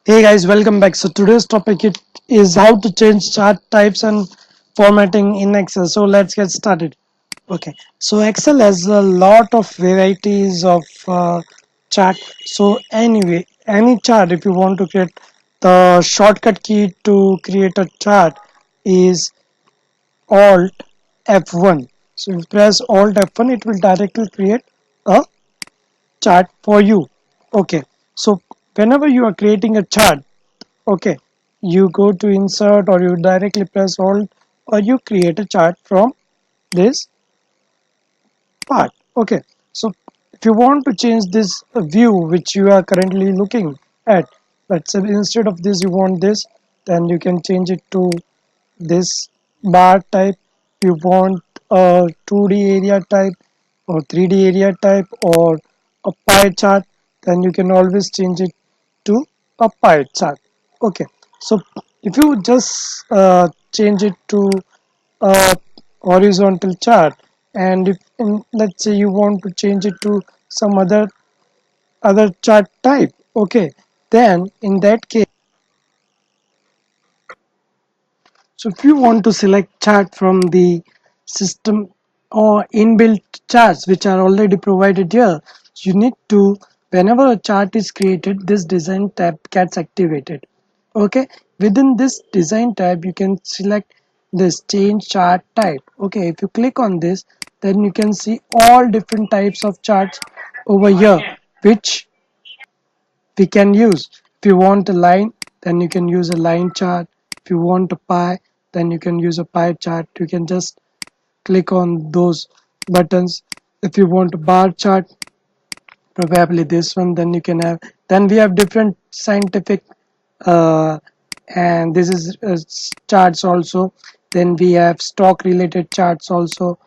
Hey guys, welcome back. So today's topic is how to change chart types and formatting in Excel. So let's get started. Okay, so Excel has a lot of varieties of chart. So anyway, any chart if you want to create, the shortcut key to create a chart is Alt F1. So if you press Alt F1, it will directly create a chart for you. Okay, so whenever you are creating a chart, okay, you go to insert or you directly press alt or you create a chart from this part. Okay, so if you want to change this view which you are currently looking at, let's say instead of this you want this, then you can change it to this bar type. You want a 2D area type or 3D area type or a pie chart, then you can always change it to a pie chart. Okay, so if you just change it to a horizontal chart, and if let's say you want to change it to some other chart type, okay, then in that case, so if you want to select chart from the system or inbuilt charts which are already provided here, you need to, whenever a chart is created, this design tab gets activated. Okay, within this design tab you can select this change chart type. Okay, if you click on this, then you can see all different types of charts over here which we can use. If you want a line, then you can use a line chart. If you want a pie, then you can use a pie chart. You can just click on those buttons. If you want a bar chart, probably this one, then you can have, then we have different scientific uh, and this is charts also. Then we have stock related charts also.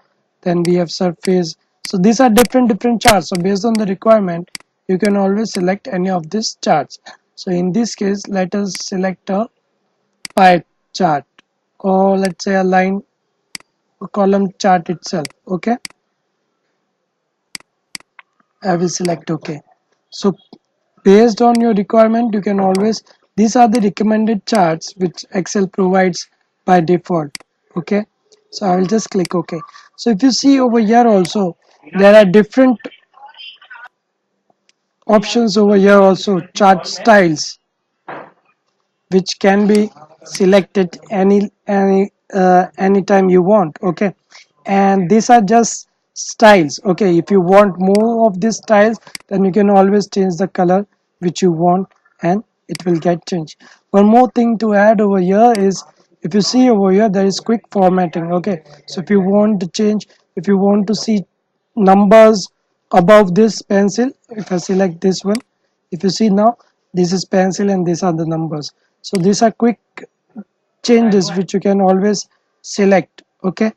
Then we have surface. So these are different charts. So based on the requirement, you can always select any of these charts. So in this case, let us select a pie chart, or let's say a line, a column chart itself. Okay, I will select OK. So based on your requirement, you can always, these are the recommended charts which Excel provides by default. Okay, so I will just click OK. So if you see over here also, there are different options over here also, chart styles which can be selected anytime you want. Okay, and these are just styles. Okay, if you want more of these styles, then you can always change the color which you want and it will get changed. One more thing to add over here is, if you see over here, there is quick formatting. Okay, so if you want to change, if you want to see numbers above this pencil, if I select this one, if you see now, this is pencil and these are the numbers. So these are quick changes which you can always select. Okay,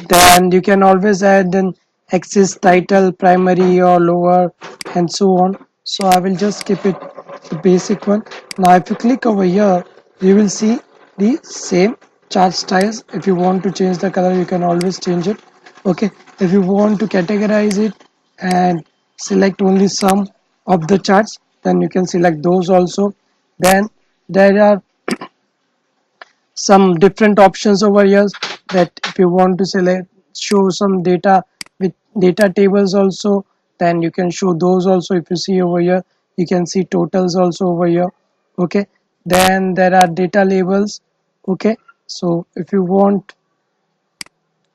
then you can always add an axis, title, primary or lower, and so on. So I will just keep it the basic one. Now if you click over here, you will see the same chart styles. If you want to change the color, you can always change it. Okay, if you want to categorize it and select only some of the charts, then you can select those also. Then there are some different options over here, that if you want to select, show some data with data tables also, then you can show those also. If you see over here, you can see totals also over here. Okay, then there are data labels. Okay, so if you want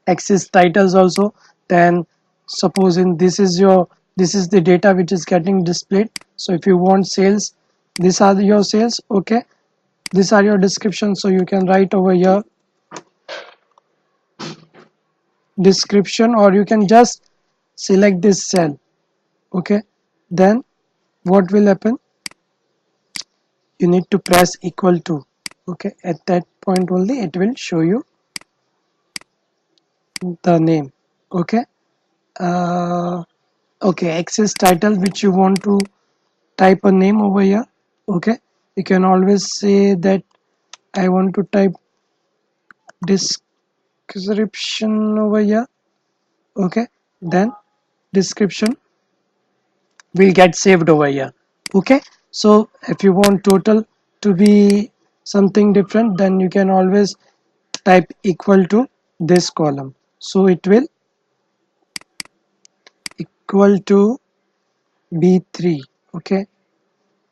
axis titles also, then supposing this is your, this is the data which is getting displayed. So if you want sales, these are your sales. Okay, these are your descriptions, so you can write over here description, or you can just select this cell. Okay, then what will happen, you need to press equal to. Okay, at that point only it will show you the name. Okay, uh, okay, access title which you want to type a name over here. Okay, you can always say that I want to type description over here. Okay, then description will get saved over here. Okay, So if you want total to be something different, then you can always type equal to this column, so it will equal to B3. Okay,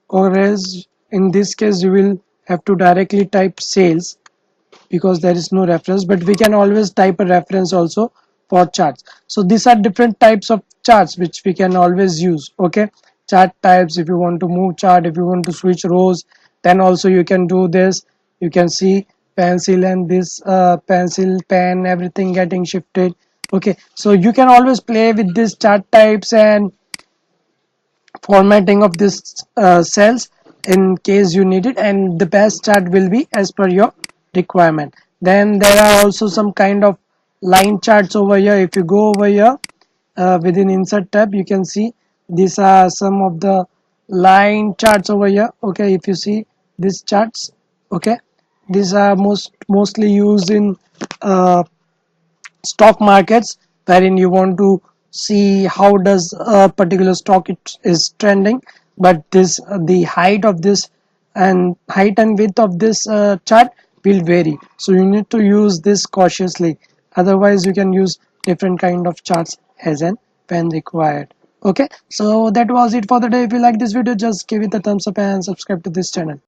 or else in this case you will have to directly type sales because there is no reference, but we can always type a reference also for charts. So these are different types of charts which we can always use. Okay, chart types, if you want to move chart, if you want to switch rows, then also you can do this. You can see pencil and this pencil, pen, everything getting shifted. Okay, so you can always play with these chart types and formatting of this cells in case you need it, and the best chart will be as per your requirement. Then there are also some kind of line charts over here. If you go over here within insert tab, you can see these are some of the line charts over here. Okay, if you see these charts, okay, these are mostly used in stock markets, wherein you want to see how does a particular stock it is trending, but this the height of this and height and width of this chart will vary, so you need to use this cautiously. Otherwise you can use different kind of charts as and when required. Okay, so that was it for the day. If you like this video, just give it a thumbs up and subscribe to this channel.